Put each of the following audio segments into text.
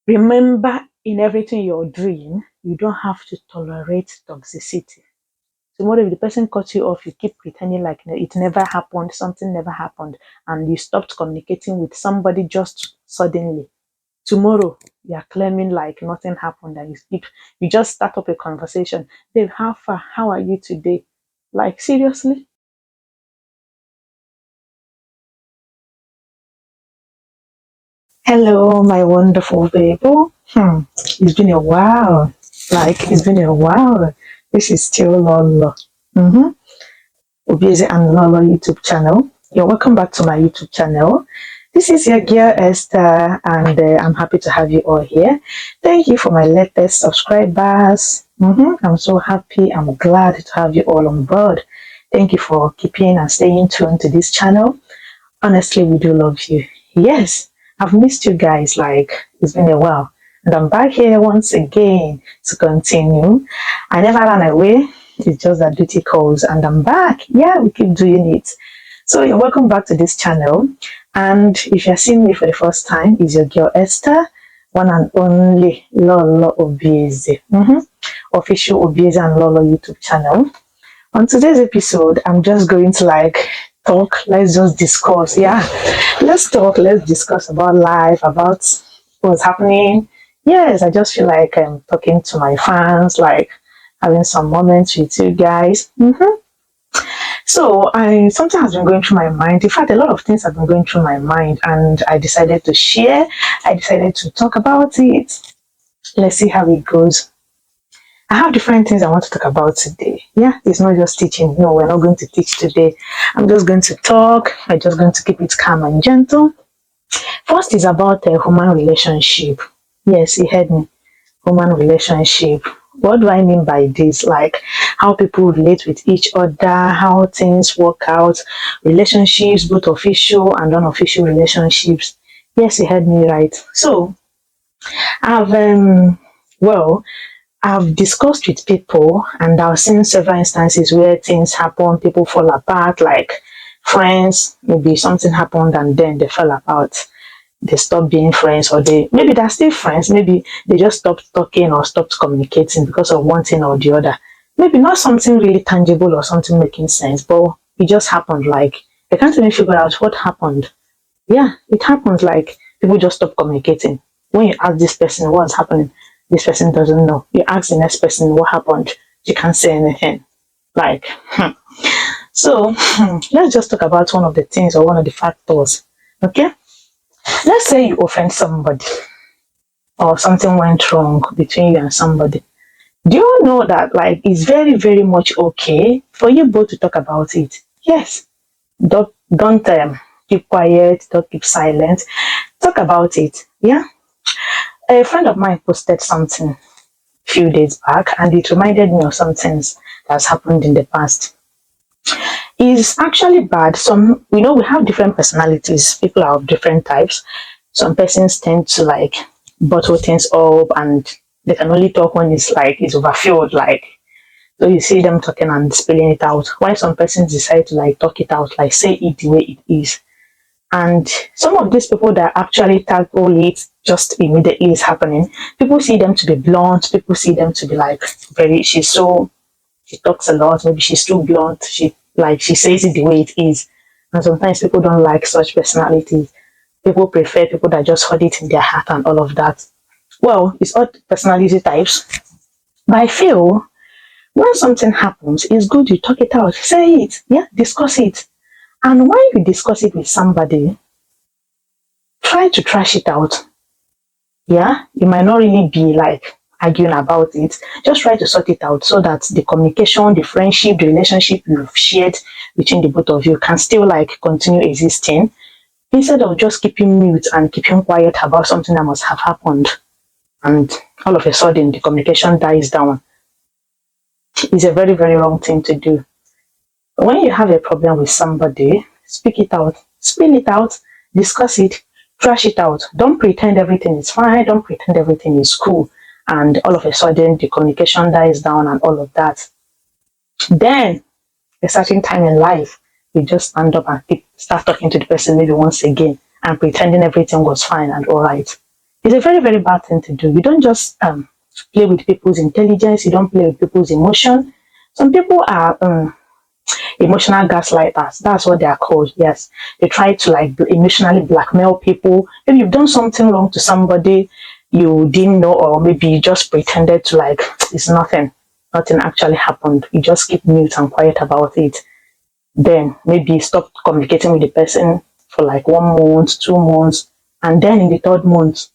Remember, in everything you're doing, you don't have to tolerate toxicity. Tomorrow, if the person cuts you off, you keep pretending like it never happened, something never happened, and you stopped communicating with somebody just suddenly. Tomorrow, you are claiming like nothing happened, and you just start up a conversation. Dave, how far? How are you today? Like, seriously? Hello, my wonderful people. It's been a while. Like, it's been a while. This is still Lolo. Mm-hmm. Obieze and Lolo YouTube channel. You're welcome back to my YouTube channel. This is your girl Esther, and I'm happy to have you all here. Thank you for my latest subscribers. I'm so happy. I'm glad to have you all on board. Thank you for keeping and staying tuned to this channel. Honestly, we do love you. Yes, I've missed you guys. Like, it's been a while. And I'm back here once again to continue. I never ran away. It's just that duty calls, and I'm back. Yeah, we keep doing it. So you're welcome back to this channel. And if you're seeing me for the first time, it's your girl Esther, one and only Lolo Obieze. Official Obieze and Lolo YouTube channel. On today's episode, I'm just going to like talk. Let's just discuss. Yeah, let's talk. Let's discuss about life, about what's happening. Yes, I just feel like I'm talking to my fans, like having some moments with you guys. So I something has been going through my mind. In fact, a lot of things have been going through my mind, and I decided to share. I decided to talk about it. Let's see how it goes. I have different things I want to talk about today. Yeah, it's not just teaching. No, we're not going to teach today. I'm just going to talk. I'm just going to keep it calm and gentle. First is about a human relationship. Yes, you heard me. Human relationship. What do I mean by this? Like how people relate with each other, how things work out, relationships, both official and unofficial relationships. Yes, you heard me right. So I've well, I've discussed with people, and I've seen several instances where things happen, people fall apart, like friends, maybe something happened and then they fell apart. They stopped being friends, or maybe they're still friends, maybe they just stopped talking or stopped communicating because of one thing or the other. Maybe not something really tangible or something making sense, but it just happened. Like they can't even figure out what happened. Yeah, it happens like people just stop communicating. When you ask this person what's happening, this person doesn't know. You ask the next person what happened, you can't say anything. Like, so let's just talk about one of the things or one of the factors. Okay, let's say you offend somebody or something went wrong between you and somebody. Do you know that like it's very, very much okay for you both to talk about it? Yes. Don't keep quiet, don't keep silent. Talk about it. Yeah. A friend of mine posted something a few days back, and it reminded me of some things that's happened in the past. It's actually bad. Some, we have different personalities. People are of different types. Some persons tend to like bottle things up, and they can only talk when it's like it's overfilled. Like, so you see them talking and spilling it out. Why some persons decide to like talk it out, like say it the way it is. And some of these people that actually tackle it just immediately is happening, people see them to be blunt, people see them to be like she talks a lot, maybe she's too blunt, she says it the way it is. And sometimes people don't like such personalities. People prefer people that just hold it in their heart and all of that. Well, it's all personality types. But I feel when something happens, it's good you talk it out. Say it, yeah, discuss it. And when you discuss it with somebody, try to trash it out. Yeah, you might not really be like arguing about it. Just try to sort it out so that the communication, the friendship, the relationship you've shared between the both of you can still like continue existing, instead of just keeping mute and keeping quiet about something that must have happened, and all of a sudden the communication dies down. It's a very, very wrong thing to do. When you have a problem with somebody, speak it out, spill it out, discuss it, trash it out. Don't pretend everything is fine, don't pretend everything is cool, and all of a sudden the communication dies down and all of that. Then, a certain time in life, you just stand up and start talking to the person maybe once again and pretending everything was fine and all right. It's a very, very bad thing to do. You don't just play with people's intelligence, you don't play with people's emotion. Some people are emotional gaslighters. That's what they are called. Yes, they try to like emotionally blackmail people. If you've done something wrong to somebody you didn't know, or maybe you just pretended to like it's nothing, nothing actually happened. You just keep mute and quiet about it. Then maybe stop communicating with the person for like 1 month, 2 months, and then in the third month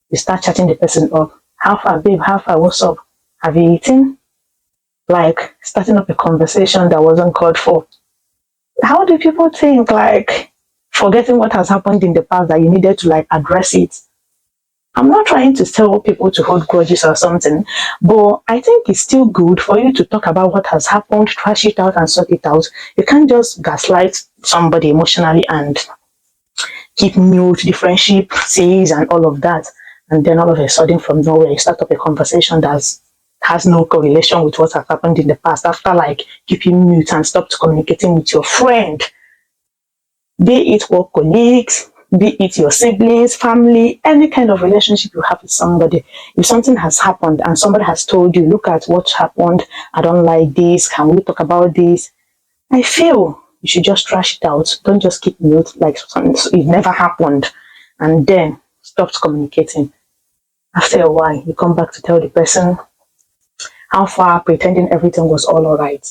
you start chatting the person up. How far, babe? How far? What's up? Have you eaten? Like starting up a conversation that wasn't called for. How do people think like forgetting what has happened in the past that you needed to like address it? I'm not trying to tell people to hold grudges or something, but I think it's still good for you to talk about what has happened, trash it out and sort it out. You can't just gaslight somebody emotionally and keep mute the friendship says and all of that. And then all of a sudden from nowhere you start up a conversation that has no correlation with what has happened in the past after like keeping mute and stopped communicating with your friend, be it work colleagues, be it your siblings, family, any kind of relationship you have with somebody. If something has happened and somebody has told you, look at what happened, I don't like this, can we talk about this? I feel you should just trash it out. Don't just keep mute like something it never happened and then stopped communicating. After a while, you come back to tell the person how far, pretending everything was all alright.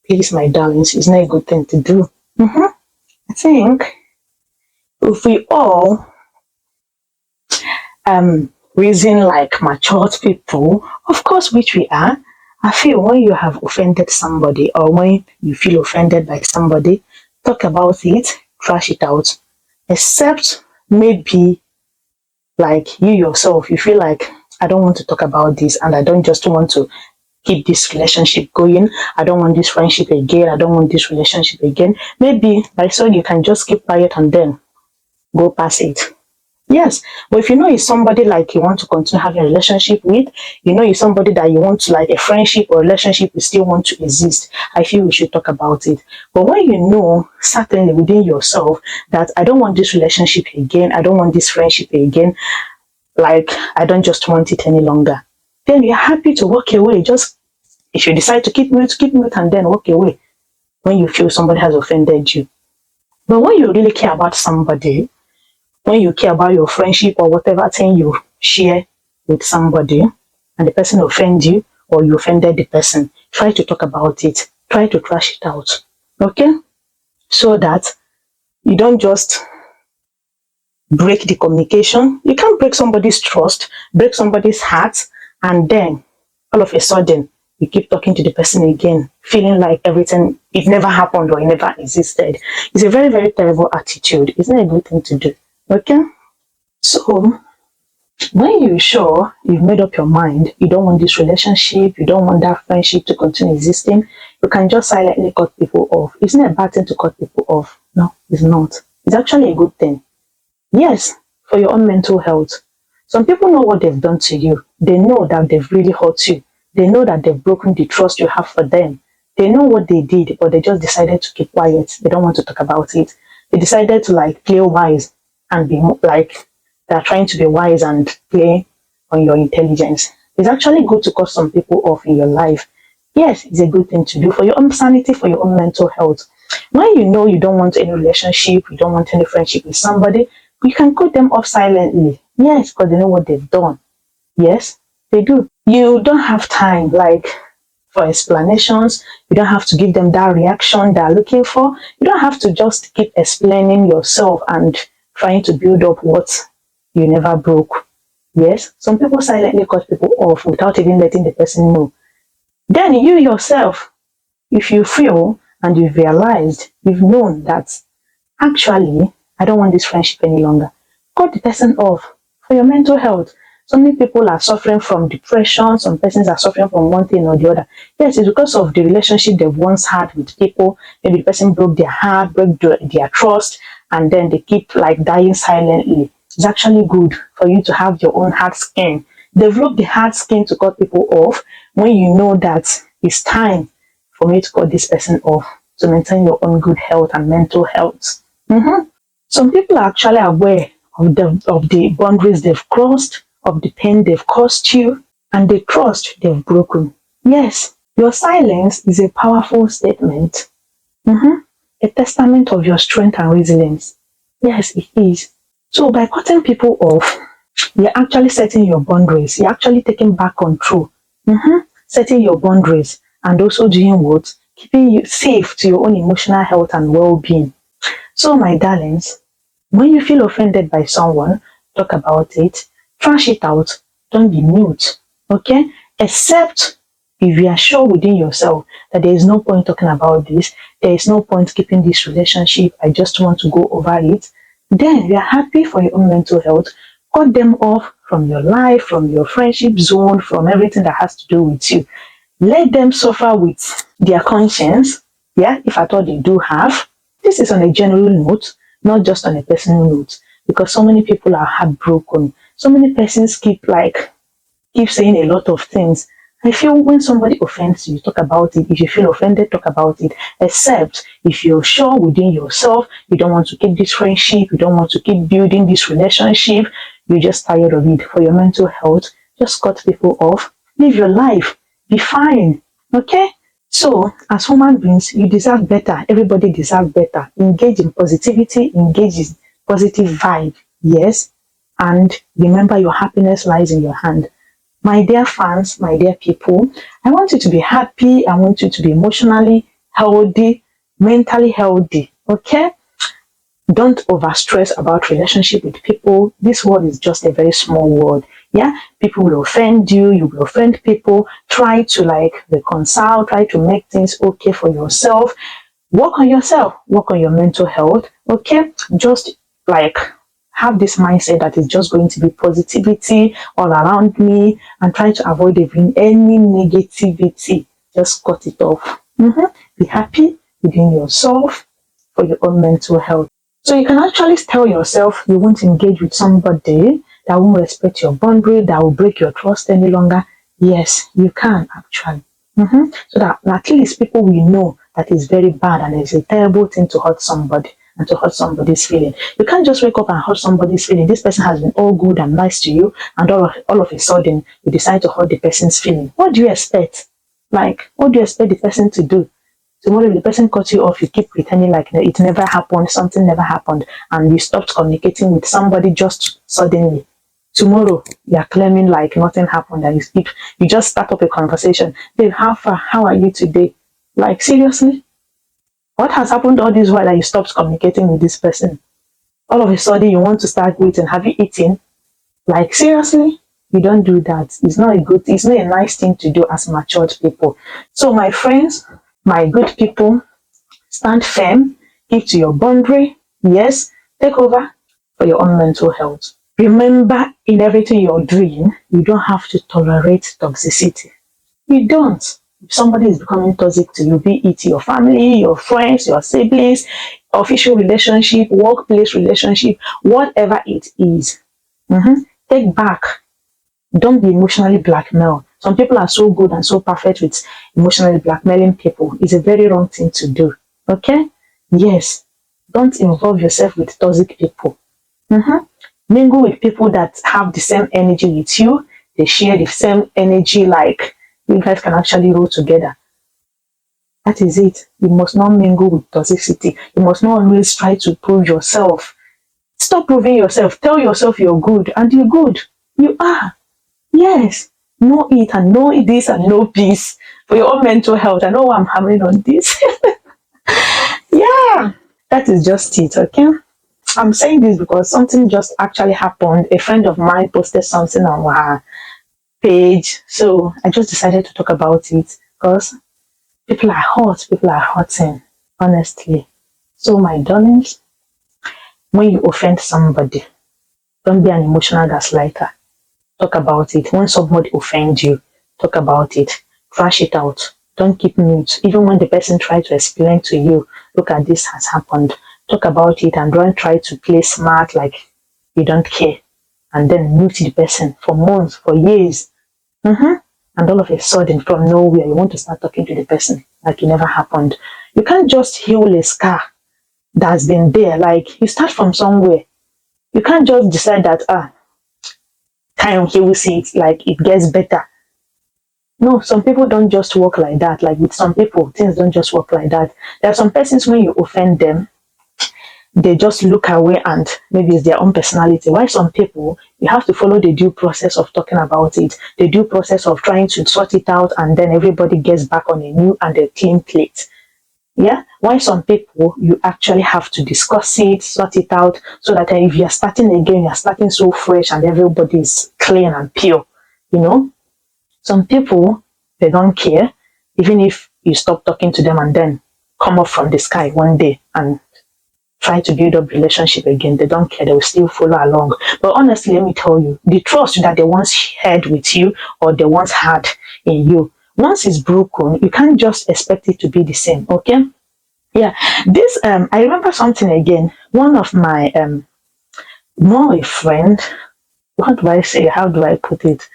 Please, my darlings, it's not a good thing to do. I think if we all reason like matured people, of course, which we are, I feel when you have offended somebody or when you feel offended by somebody, talk about it, trash it out. Except maybe like you yourself, you feel like I don't want to talk about this and I don't just want to keep this relationship going. I don't want this friendship again. I don't want this relationship again. Maybe by so you can just keep quiet and then go past it. Yes, but if you know it's somebody like you want to continue having a relationship with, you know it's somebody that you want to like a friendship or relationship you still want to exist, I feel we should talk about it. But when you know certainly within yourself that I don't want this relationship again, I don't want this friendship again, like I don't just want it any longer, then you're happy to walk away. Just if you decide to keep mute and then walk away when you feel somebody has offended you. But when you really care about somebody, when you care about your friendship or whatever thing you share with somebody and the person offends you or you offended the person, try to talk about it. Try to trash it out. Okay? So that you don't just break the communication. You can't break somebody's trust, break somebody's heart, and then all of a sudden you keep talking to the person again, feeling like everything, it never happened or it never existed. It's a very, very terrible attitude. It's not a good thing to do. Okay? So, when you're sure you've made up your mind, you don't want this relationship, you don't want that friendship to continue existing, you can just silently cut people off. It's not a bad thing to cut people off. No, it's not. It's actually a good thing. Yes, for your own mental health. Some people know what they've done to you. They know that they've really hurt you. They know that they've broken the trust you have for them. They know what they did, but they just decided to keep quiet. They don't want to talk about it. They decided to like play wise and be like they're trying to be wise and play on your intelligence. It's actually good to cut some people off in your life. Yes, it's a good thing to do for your own sanity, for your own mental health. When you know you don't want any relationship, you don't want any friendship with somebody, you can cut them off silently. Yes, because they know what they've done. Yes, they do. You don't have time like for explanations. You don't have to give them that reaction they're looking for. You don't have to just keep explaining yourself and trying to build up what you never broke. Yes, some people silently cut people off without even letting the person know. Then you yourself, if you feel and you've realized, you've known that actually I don't want this friendship any longer, cut the person off for your mental health. So many people are suffering from depression, some persons are suffering from one thing or the other. Yes, it's because of the relationship they've once had with people. Maybe the person broke their heart, broke their trust, and then they keep like dying silently. It's actually good for you to have your own hard skin. Develop the hard skin to cut people off when you know that it's time for me to cut this person off to maintain your own good health and mental health. Some people are actually aware of the boundaries they've crossed, of the pain they've caused you and the trust they've broken. Yes, your silence is a powerful statement, mhm, a testament of your strength and resilience. Yes, it is. So by cutting people off, you're actually setting your boundaries. You're actually taking back control. Setting your boundaries and also doing what? Keeping you safe to your own emotional health and well-being. So my darlings, when you feel offended by someone, talk about it, trash it out, don't be mute. Okay? Except if you are sure within yourself that there is no point talking about this, there is no point keeping this relationship, I just want to go over it, then you are happy for your own mental health, cut them off from your life, from your friendship zone, from everything that has to do with you. Let them suffer with their conscience, yeah, if at all they do have. This is on a general note, not just on a personal note, because so many people are heartbroken. So many persons keep saying a lot of things. I feel when somebody offends you, talk about it. If you feel offended, talk about it. Except if you're sure within yourself, you don't want to keep this friendship, you don't want to keep building this relationship, you're just tired of it. For your mental health, just cut people off, live your life, be fine. Okay? So, as human beings, you deserve better. Everybody deserves better. Engage in positivity, engage in positive vibe. Yes. And remember, your happiness lies in your hand. My dear fans, my dear people, I want you to be happy. I want you to be emotionally healthy, mentally healthy. Okay? Don't overstress about relationship with people. This world is just a very small world. Yeah, people will offend you, you will offend people. Try to reconcile, try to make things okay for yourself. Work on yourself, work on your mental health. Okay, just like have this mindset that is just going to be positivity all around me and try to avoid even any negativity. Just cut it off. Be happy within yourself for your own mental health. So you can actually tell yourself you won't engage with somebody that won't respect your boundary, that will break your trust any longer. Yes, you can actually. So that at least people will know that it's very bad and it's a terrible thing to hurt somebody and to hurt somebody's feeling. You can't just wake up and hurt somebody's feeling. This person has been all good and nice to you, and all of a sudden you decide to hurt the person's feeling. What do you expect? Like, what do you expect the person to do? Tomorrow, if the person cuts you off, you keep pretending like it never happened, something never happened, and you stopped communicating with somebody just suddenly. Tomorrow, you are claiming like nothing happened, and you just start up a conversation. Babe, how far? How are you today? Like, seriously? What has happened all this while that you stopped communicating with this person? All of a sudden, you want to start waiting. Have you eaten? Like, seriously? You don't do that. It's not a nice thing to do as matured people. So, my friends, my good people, stand firm, keep to your boundary. Yes, take over for your own mental health. Remember, in everything you're doing, you don't have to tolerate toxicity. You don't. If somebody is becoming toxic to you, be it your family, your friends, your siblings, official relationship, workplace relationship, whatever it is, take back. Don't be emotionally blackmailed. Some people are so good and so perfect with emotionally blackmailing people. It's a very wrong thing to do. Okay? Yes. Don't involve yourself with toxic people. Mingle with people that have the same energy with you. They share the same energy, like you guys can actually roll together. That is it. You must not mingle with toxicity. You must not always try to prove yourself. Stop proving yourself. Tell yourself you're good, and you're good. You are. Yes. Know it and know this and know peace for your own mental health. I know why I'm hammering on this. Yeah. That is just it, okay? I'm saying this because something just actually happened. A friend of mine posted something on her page. So I just decided to talk about it because people are hurt, people are hurting, honestly. So, my darlings, when you offend somebody, don't be an emotional gaslighter. Talk about it. When somebody offends you, talk about it. Trash it out. Don't keep mute. Even when the person tries to explain to you, look at this has happened. Talk about it and don't try to play smart like you don't care. And then mute the person for months, for years. And all of a sudden, from nowhere, you want to start talking to the person like it never happened. You can't just heal a scar that's been there. Like, you start from somewhere. You can't just decide that, time he will see it, like it gets better. No, some people don't just work like that. Like with some people, things don't just work like that. There are some persons when you offend them, they just look away and maybe it's their own personality. Why some people, you have to follow the due process of talking about it, the due process of trying to sort it out, and then everybody gets back on a new and a clean plate. Yeah. Why some people, you actually have to discuss it, sort it out, so that if you're starting again, you're starting so fresh and everybody is clean and pure. You know, some people, they don't care, even if you stop talking to them and then come up from the sky one day and try to build up relationship again. They don't care. They will still follow along. But honestly, let me tell you, the trust that they once had with you or they once had in you, once it's broken, you can't just expect it to be the same. Okay? Yeah. This I remember something again. One of my not a friend, what do I say? How do I put it?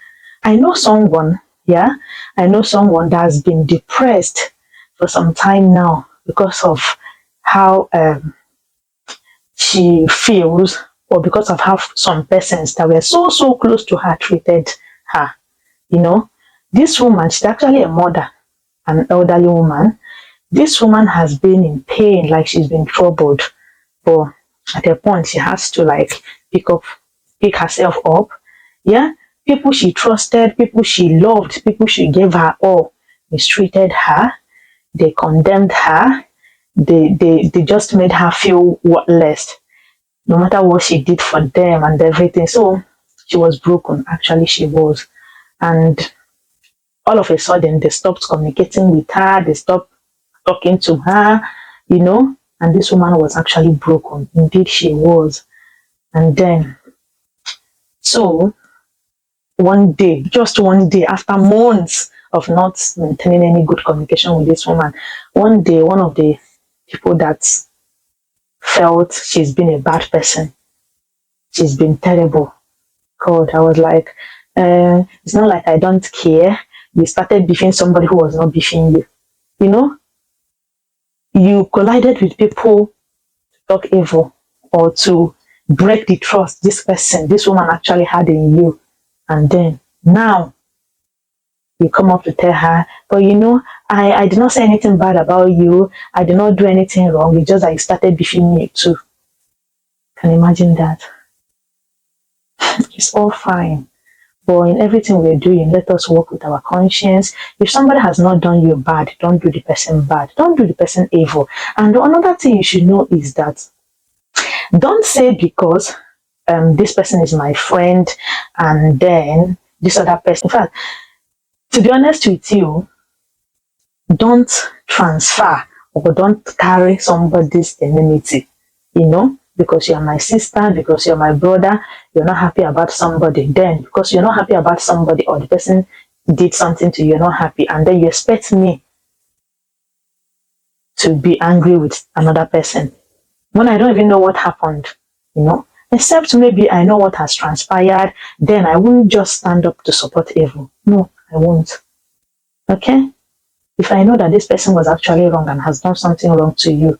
I know someone, yeah, I know someone that has been depressed for some time now because of how she feels, or because of how some persons that were so close to her treated her. You know, this woman, she's actually a mother, an elderly woman. This woman has been in pain, like she's been troubled, but at a point she has to like pick herself up. Yeah, people she trusted, people she loved, people she gave her all mistreated her. They condemned her. They just made her feel worthless, no matter what she did for them and everything. So she was broken. Actually, she was, and all of a sudden they stopped communicating with her. They stopped talking to her. You know, and this woman was actually broken. Indeed, she was. And then, so one day, just one day, after months of not maintaining any good communication with this woman, one day, one of the people that felt she's been a bad person, she's been terrible. God, I was like, it's not like I don't care. You started beefing somebody who was not beefing you. You know, you collided with people to talk evil or to break the trust this person, this woman actually had in you. And then now you come up to tell her, but you know, I did not say anything bad about you. I did not do anything wrong. It's just that you started beefing me too. Can you imagine that? It's all fine. But in everything we're doing, let us work with our conscience. If somebody has not done you bad, don't do the person bad. Don't do the person evil. And another thing you should know is that don't say because this person is my friend and then this other person. In fact, to be honest with you, don't transfer or don't carry somebody's enmity, you know, because you're my sister, because you're my brother, you're not happy about somebody. Then, because you're not happy about somebody or the person did something to you, you're not happy, and then you expect me to be angry with another person when I don't even know what happened, you know. Except maybe I know what has transpired, then I won't just stand up to support evil. No, I won't. Okay? If I know that this person was actually wrong and has done something wrong to you,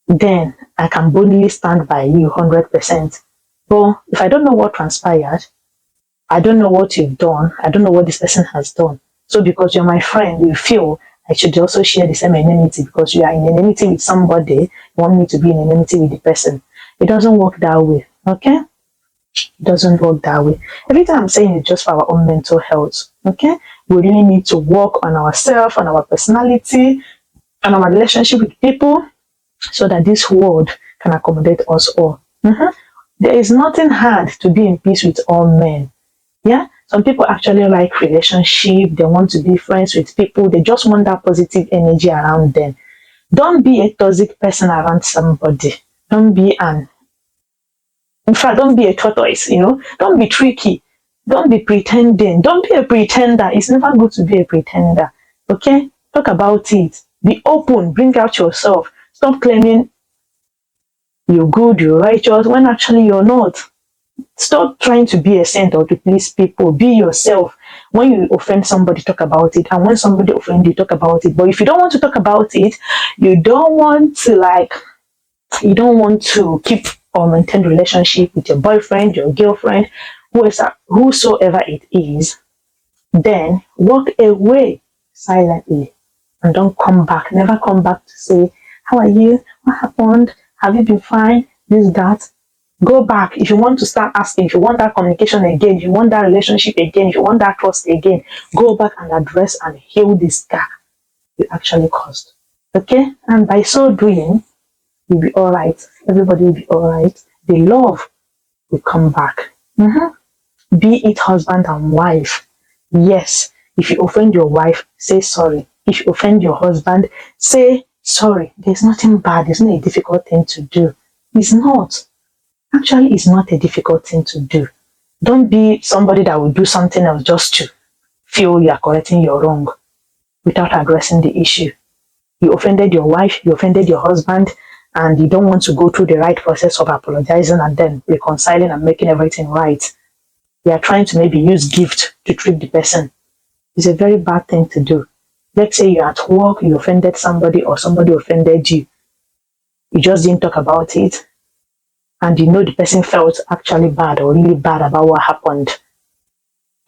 then I can boldly stand by you 100%. But if I don't know what transpired, I don't know what you've done, I don't know what this person has done. So because you're my friend, you feel I should also share the same enmity because you are in enmity with somebody, you want me to be in enmity with the person. It doesn't work that way, okay? It doesn't work that way. Everything I'm saying is just for our own mental health, okay? We really need to work on ourselves, on our personality, and our relationship with people so that this world can accommodate us all. There is nothing hard to be in peace with all men. Yeah, some people actually like relationship. They want to be friends with people. They just want that positive energy around them. Don't be a toxic person around somebody. Don't be an, in fact, don't be a tortoise, you know. Don't be tricky. Don't be pretending. Don't be a pretender. It's never good to be a pretender. Okay? Talk about it. Be open. Bring out yourself. Stop claiming you're good, you're righteous, when actually you're not. Stop trying to be a saint or to please people. Be yourself. When you offend somebody, talk about it. And when somebody offends you, talk about it. But if you don't want to talk about it, you don't want to you don't want to keep or maintain relationship with your boyfriend, your girlfriend, whosoever it is, then walk away silently and don't come back. Never come back to say, how are you? What happened? Have you been fine? This, that. Go back. If you want to start asking, if you want that communication again, if you want that relationship again, if you want that trust again, go back and address and heal the scar you actually caused. Okay? And by so doing, you'll be all right. Everybody will be all right. The love will come back. Be it husband and wife. Yes, if you offend your wife, say sorry. If you offend your husband, say sorry. There's nothing bad. It's not a difficult thing to do. It's not. Actually, it's not a difficult thing to do. Don't be somebody that will do something else just to feel you are correcting your wrong without addressing the issue. You offended your wife, you offended your husband, and you don't want to go through the right process of apologizing and then reconciling and making everything right. You are trying to maybe use gift to trick the person. It's a very bad thing to do. Let's say you're at work, you offended somebody or somebody offended you. You just didn't talk about it, and you know the person felt actually bad or really bad about what happened.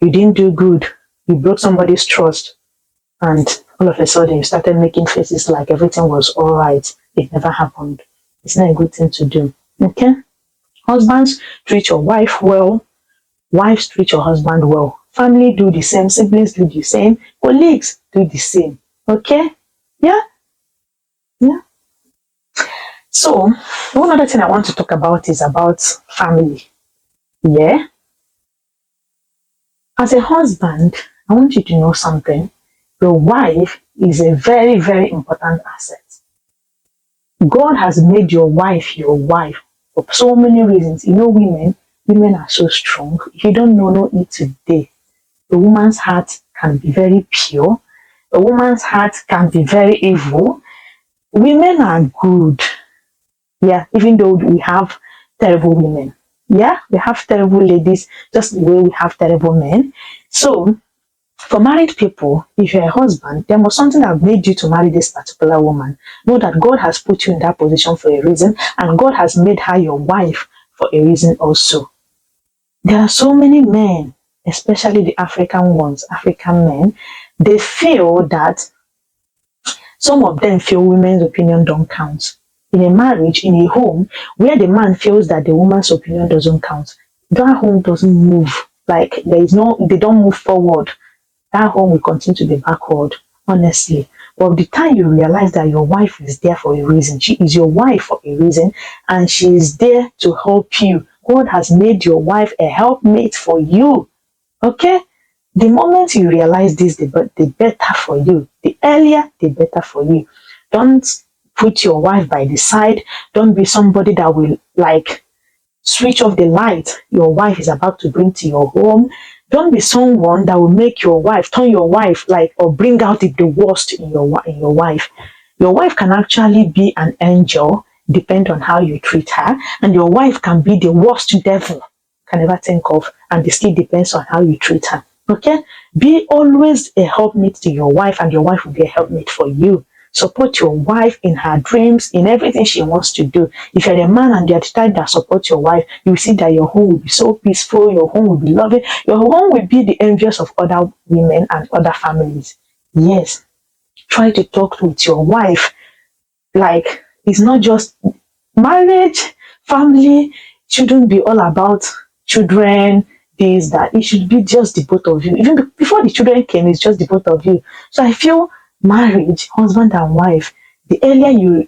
You didn't do good. You broke somebody's trust, and all of a sudden you started making faces like everything was all right. It never happened. It's not a good thing to do. Okay? Husbands, treat your wife well. Wives, treat your husband well. Family, do the same. Siblings, do the same. Colleagues, do the same. Okay? Yeah? Yeah. So, one other thing I want to talk about is about family. Yeah? As a husband, I want you to know something. Your wife is a very, very important asset. God has made your wife for so many reasons. You know, women are so strong. If you don't know it today, a woman's heart can be very pure. A woman's heart can be very evil. Women are good. Yeah, even though we have terrible women. Yeah, we have terrible ladies just the way we have terrible men. So, for married people, if you're a husband, there was something that made you to marry this particular woman. Know that God has put you in that position for a reason, and God has made her your wife for a reason also. There are so many men, especially the African ones, African men, they feel that some of them feel women's opinion don't count. In a marriage, in a home, where the man feels that the woman's opinion doesn't count, that home doesn't move. Like they don't move forward. That home will continue to be backward, honestly. But the time you realize that your wife is there for a reason, she is your wife for a reason, and she is there to help you. God has made your wife a helpmate for you. Okay? The moment you realize this, the better for you. The earlier, the better for you. Don't put your wife by the side. Don't be somebody that will switch off the light your wife is about to bring to your home. Don't be someone that will make your wife, turn your wife or bring out the worst in your wife. Your wife can actually be an angel, depend on how you treat her, and your wife can be the worst devil you can ever think of, and it still depends on how you treat her. Okay? Be always a helpmate to your wife, and your wife will be a helpmate for you. Support your wife in her dreams, in everything she wants to do. If you're a man and you're the type that supports your wife, you will see that your home will be so peaceful, your home will be loving, your home will be the envious of other women and other families. Yes, try to talk with your wife. It's not just marriage, family shouldn't be all about children, this, that. It should be just the both of you. Even before the children came, it's just the both of you. So I feel marriage, husband and wife, the earlier you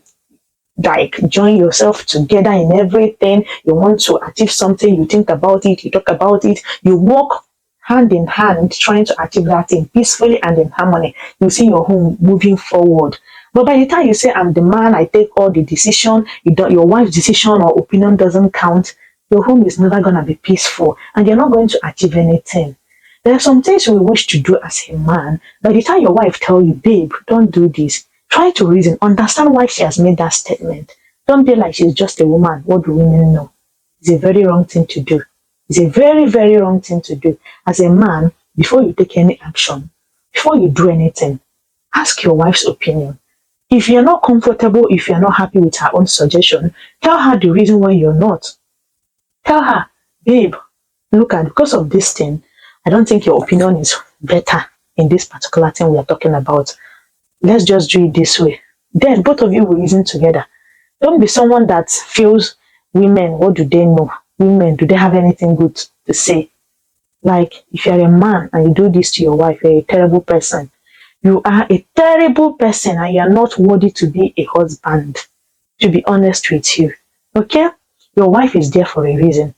join yourself together in everything, you want to achieve something, you think about it, you talk about it, you work hand in hand trying to achieve that thing peacefully and in harmony, you see your home moving forward. But by the time you say, I'm the man, I take all the decision, your wife's decision or opinion doesn't count, your home is never going to be peaceful and you're not going to achieve anything. There are some things we wish to do as a man. By the time your wife tells you, babe, don't do this, try to reason, understand why she has made that statement. Don't be like she's just a woman. What do women know? It's a very wrong thing to do. It's a very, very wrong thing to do. As a man, before you take any action, before you do anything, ask your wife's opinion. If you're not comfortable, if you're not happy with her own suggestion, tell her the reason why you're not. Tell her, babe, Look at, because of this thing, I don't think your opinion is better in this particular thing we are talking about. Let's just do it this way. Then both of you will reason together. Don't be someone that feels women, what do they know? Women, do they have anything good to say? Like, if you're a man and you do this to your wife, you're a terrible person. You are a terrible person and you're not worthy to be a husband, to be honest with you. Okay? Your wife is there for a reason.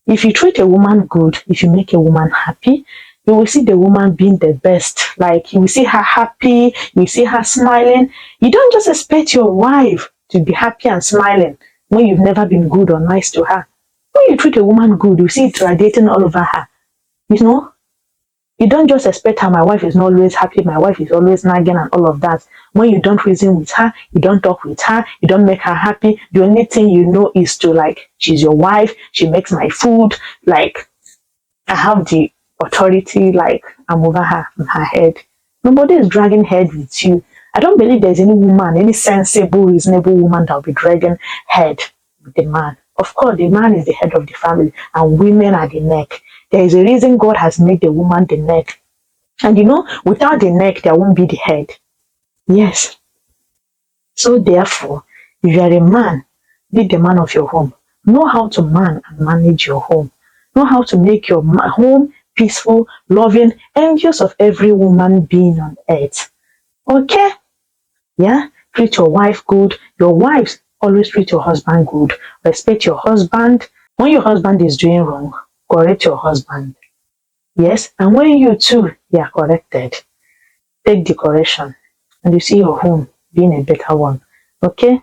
If you treat a woman good, if you make a woman happy, you will see the woman being the best. Like, you will see her happy, you will see her smiling. You don't just expect your wife to be happy and smiling when you've never been good or nice to her. When you treat a woman good, you see it radiating all over her. You know, you don't just expect her, my wife is not always happy, my wife is always nagging and all of that. When you don't reason with her, you don't talk with her, you don't make her happy, the only thing you know is to, like, she's your wife, she makes my food, like, I have the authority, like, I'm over her on her head. Nobody is dragging head with you. I don't believe there's any woman, any sensible, reasonable woman that will be dragging head with the man. Of course, the man is the head of the family and women are the neck. There is a reason God has made the woman the neck. And without the neck, there won't be the head. Yes. So therefore, if you are a man, be the man of your home. Know how to man and manage your home. Know how to make your home peaceful, loving, envious of every woman being on earth. Okay? Yeah? Treat your wife good. Your wives always treat your husband good. Respect your husband. When your husband is doing wrong, correct your husband. Yes? And when you too, you are corrected, take the correction and you see your home being a better one. Okay?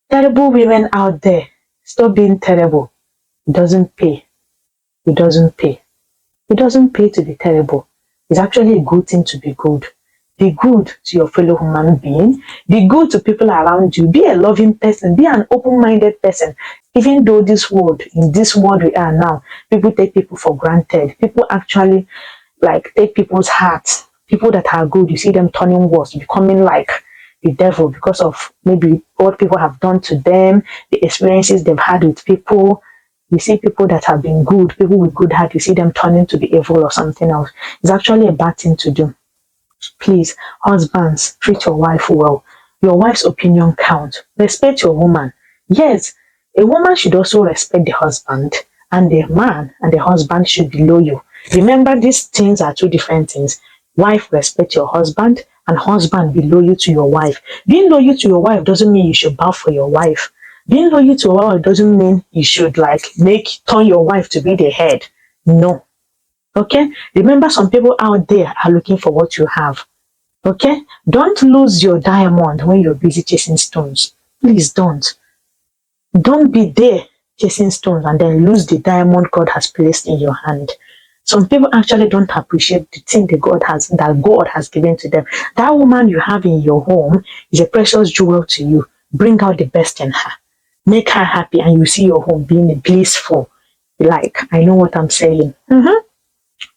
Terrible women out there, stop being terrible. It doesn't pay. It doesn't pay. It doesn't pay to be terrible. It's actually a good thing to be good. Be good to your fellow human being. Be good to people around you. Be a loving person. Be an open-minded person. Even though in this world we are now, people take people for granted. People actually, like, take people's hearts. People that are good, you see them turning worse, becoming like the devil because of maybe what people have done to them, the experiences they've had with people. You see people that have been good, people with good heart, you see them turning to be evil or something else. It's actually a bad thing to do. Please, husbands, treat your wife well. Your wife's opinion counts. Respect your woman. Yes, a woman should also respect the husband, and the man and the husband should be loyal. Remember, these things are two different things. Wife, respect your husband, and husband, be loyal to your wife. Being loyal to your wife doesn't mean you should bow for your wife. Being loyal to your wife doesn't mean you should, like, turn your wife to be the head. No. Okay? Remember, some people out there are looking for what you have. Okay? Don't lose your diamond when you're busy chasing stones. Please don't. Don't be there chasing stones and then lose the diamond God has placed in your hand. Some people actually don't appreciate the thing that God has given to them. That woman you have in your home is a precious jewel to you. Bring out the best in her. Make her happy and you see your home being blissful. Like, I know what I'm saying.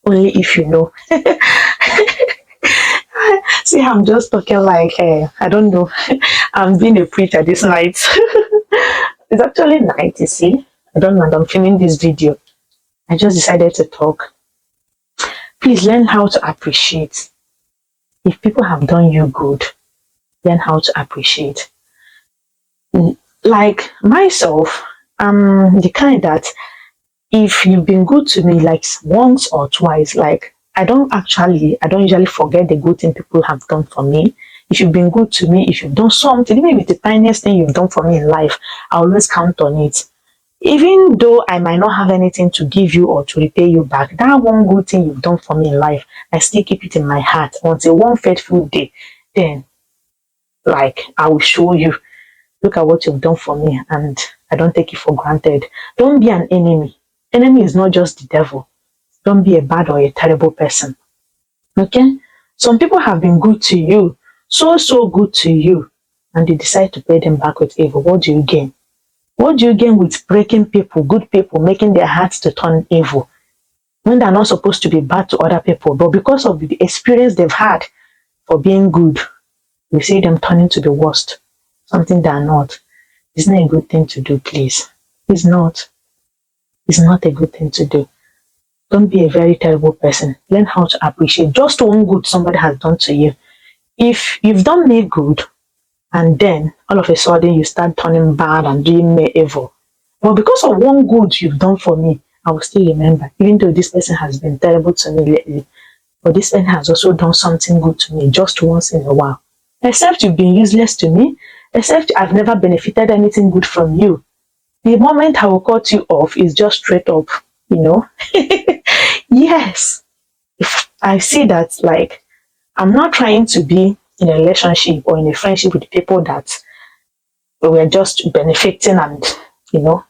Only if you know. See, I'm just talking like, I don't know. I'm being a preacher this night. It's actually night, you see. I don't know, and I'm filming this video. I just decided to talk. Please learn how to appreciate. If people have done you good, learn how to appreciate. Like myself, I'm the kind that if you've been good to me like once or twice, like I don't usually forget the good thing people have done for me. If you've been good to me, if you've done something, even if it's the tiniest thing you've done for me in life, I always count on it. Even though I might not have anything to give you or to repay you back, that one good thing you've done for me in life, I still keep it in my heart until one fateful day. Then, like, I will show you, look at what you've done for me, and I don't take it for granted. Don't be an enemy. Enemy is not just the devil. Don't be a bad or a terrible person. Okay? Some people have been good to you, so good to you, and you decide to pay them back with evil. What do you gain? What do you gain with breaking people, good people, making their hearts to turn evil, when they're not supposed to be bad to other people, but because of the experience they've had for being good, you see them turning to the worst, something they're not. It's not a good thing to do, please. It's not. It's not a good thing to do. Don't be a very terrible person. Learn how to appreciate just one good somebody has done to you. If you've done me good and then all of a sudden you start turning bad and doing me evil, well, because of one good you've done for me, I will still remember, even though this person has been terrible to me lately. But this person has also done something good to me just once in a while. Except you've been useless to me, except I've never benefited anything good from you. The moment I will cut you off is just straight up, you know. Yes, if I see that, like, I'm not trying to be in a relationship or in a friendship with people that we're just benefiting and, you know,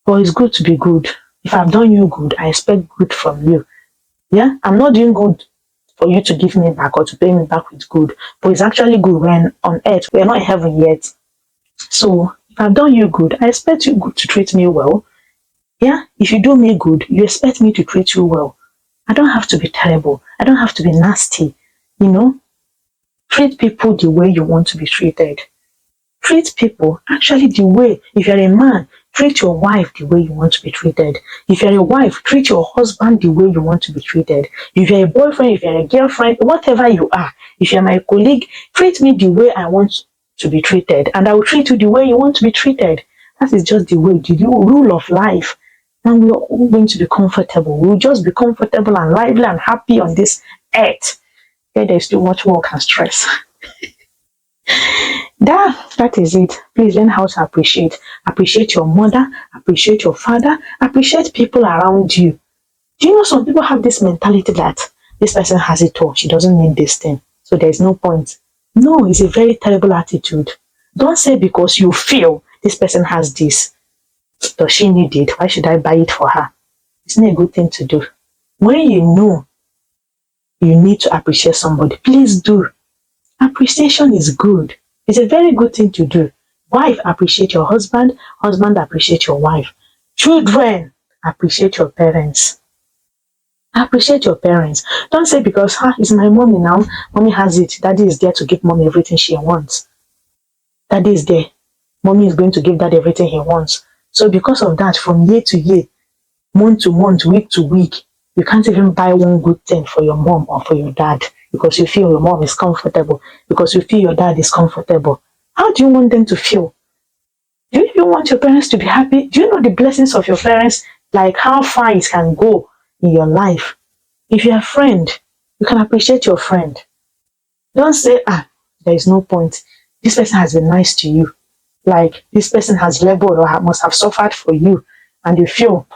but it's good to be good. If I've done you good, I expect good from you. Yeah, I'm not doing good for you to give me back or to pay me back with good, but it's actually good when on earth. We're not in heaven yet. So if I've done you good, I expect you good to treat me well. Yeah, if you do me good, you expect me to treat you well. I don't have to be terrible. I don't have to be nasty. You know, treat people the way you want to be treated. Treat people actually the way, if you're a man, treat your wife the way you want to be treated. If you're a wife, treat your husband the way you want to be treated. If you're a boyfriend, if you're a girlfriend, whatever you are, if you're my colleague, treat me the way I want to be treated, and I will treat you the way you want to be treated. That is just the way, the rule of life. And we're all going to be comfortable. We'll just be comfortable and lively and happy on this earth. Where there's too much work and stress. That is it. Please learn how to appreciate. Appreciate your mother, appreciate your father, appreciate people around you. Do you know some people have this mentality that this person has it all, she doesn't need this thing, so there's no point. No, it's a very terrible attitude. Don't say because you feel this person has this, does she need it? Why should I buy it for her? It's not a good thing to do. When you know you need to appreciate somebody, please do. Appreciation is good. It's a very good thing to do. Wife, appreciate your husband. Husband, appreciate your wife. Children, appreciate your parents. Appreciate your parents. Don't say because it's my mommy now. Mommy has it. Daddy is there to give mommy everything she wants. Daddy is there. Mommy is going to give dad everything he wants. So because of that, from year to year, month to month, week to week, you can't even buy one good thing for your mom or for your dad because you feel your mom is comfortable, because you feel your dad is comfortable. How do you want them to feel? Do you even want your parents to be happy? Do you know the blessings of your parents, like how far it can go in your life? If you're a friend, you can appreciate your friend. Don't say, there is no point. This person has been nice to you. Like, this person has labored or must have suffered for you. And you feel,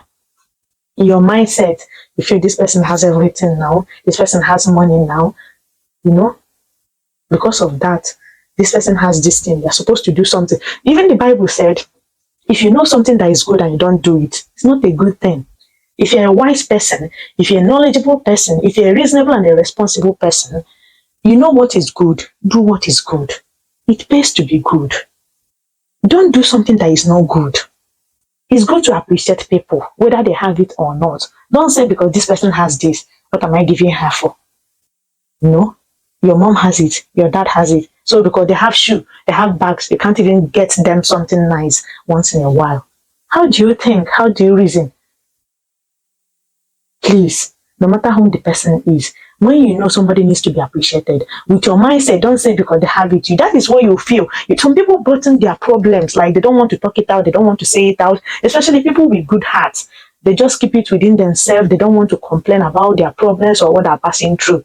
in your mindset, you feel this person has everything now. This person has money now. You know, because of that, this person has this thing. You're supposed to do something. Even the Bible said, if you know something that is good and you don't do it, it's not a good thing. If you're a wise person, if you're a knowledgeable person, if you're a reasonable and a responsible person, you know what is good. Do what is good. It pays to be good. Don't do something that is not good. It's good to appreciate people, whether they have it or not. Don't say because this person has this, what am I giving her for? No. Your mom has it, your dad has it. So because they have shoe, they have bags, you can't even get them something nice once in a while. How do you think? How do you reason? Please, no matter who the person is, when you know somebody needs to be appreciated, with your mindset, don't say because they have it. That is what you feel. Some people button their problems, like they don't want to talk it out, they don't want to say it out, especially people with good hearts. They just keep it within themselves. They don't want to complain about their problems or what they're passing through.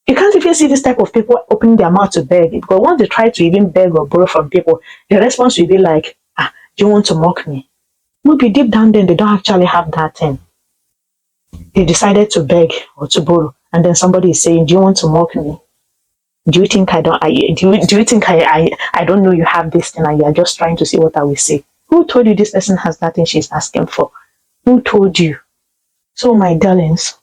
You can't even see this type of people opening their mouth to beg, because once they try to even beg or borrow from people, the response will be like, do you want to mock me? Maybe deep down then they don't actually have that thing. They decided to beg or to borrow, and then somebody is saying, do you want to mock me? Do you think I don't? Do you think I don't know you have this thing and you're just trying to see what I will say? Who told you this person has that thing she's asking for? Who told you? So my darlings,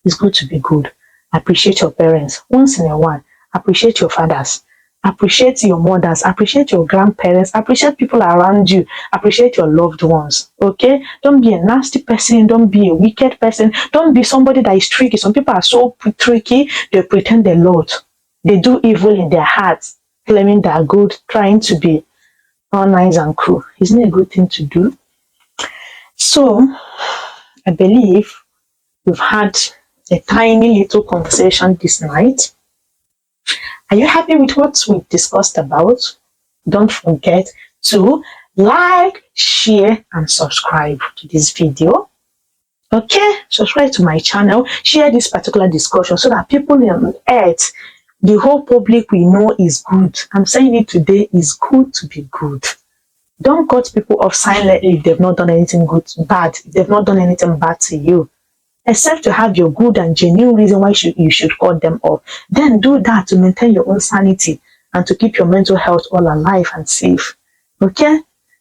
it's good to be good. Appreciate your parents once in a while. Appreciate your fathers. Appreciate your mothers. Appreciate your grandparents. Appreciate people around you. Appreciate your loved ones. Okay? Don't be a nasty person. Don't be a wicked person. Don't be somebody that is tricky. Some people are so tricky, they pretend a lot. They do evil in their hearts, claiming they are good, trying to be all nice and cool. Isn't it a good thing to do? So, I believe we've had a tiny little conversation this night. Are you happy with what we discussed about? Don't forget to like, share, and subscribe to this video. Okay, subscribe to my channel, share this particular discussion so that people on earth, the whole public we know is good. I'm saying it today, is good to be good. Don't cut people off silently if they've not done anything bad, if they've not done anything bad to you. Except to have your good and genuine reason why you should cut them off. Then do that to maintain your own sanity and to keep your mental health all alive and safe. Okay?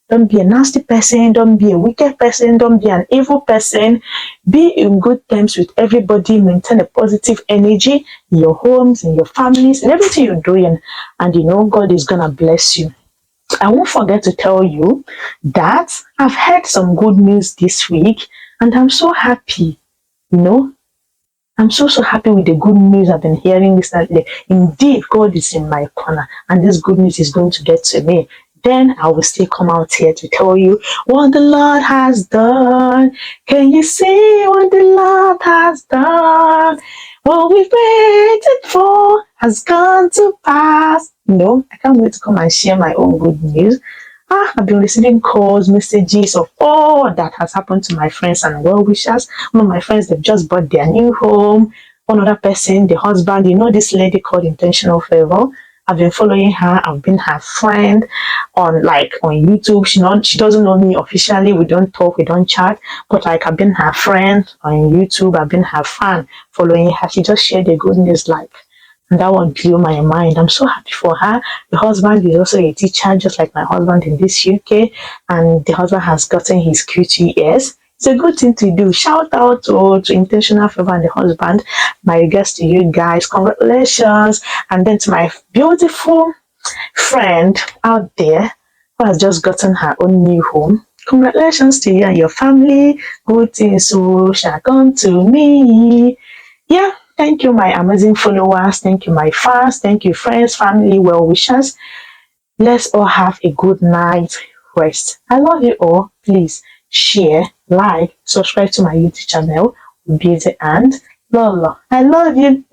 Don't be a nasty person, don't be a wicked person, don't be an evil person. Be in good terms with everybody, maintain a positive energy in your homes, in your families, in everything you're doing. And you know, God is gonna bless you. I won't forget to tell you that I've heard some good news this week and I'm so happy. You know, I'm so happy with the good news I've been hearing recently. Indeed, God is in my corner and this good news is going to get to me. Then I will still come out here to tell you what the Lord has done. Can you see what the Lord has done? What we've waited for has come to pass. No, I can't wait to come and share my own good news. I've been receiving calls, messages of all that has happened to my friends and well-wishers. One of my friends, they've just bought their new home. One other person, the husband, you know this lady called Intentional Favor. I've been following her. I've been her friend on YouTube. She doesn't know me officially. We don't talk, we don't chat. But like I've been her friend on YouTube. I've been her fan following her. She just shared the good news and that one blew my mind. I'm so happy for her. The husband is also a teacher, just like my husband in this UK. And the husband has gotten his QTS. It's a good thing to do. Shout out to Intentional Favor and the husband. My regards to you guys. Congratulations. And then to my beautiful friend out there who has just gotten her own new home. Congratulations to you and your family. Good things shall come to me. Yeah. Thank you, my amazing followers. Thank you, my fans. Thank you, friends, family, well-wishers. Let's all have a good night rest. I love you all. Please share, like, subscribe to my YouTube channel, Beauty and Lolo. I love you.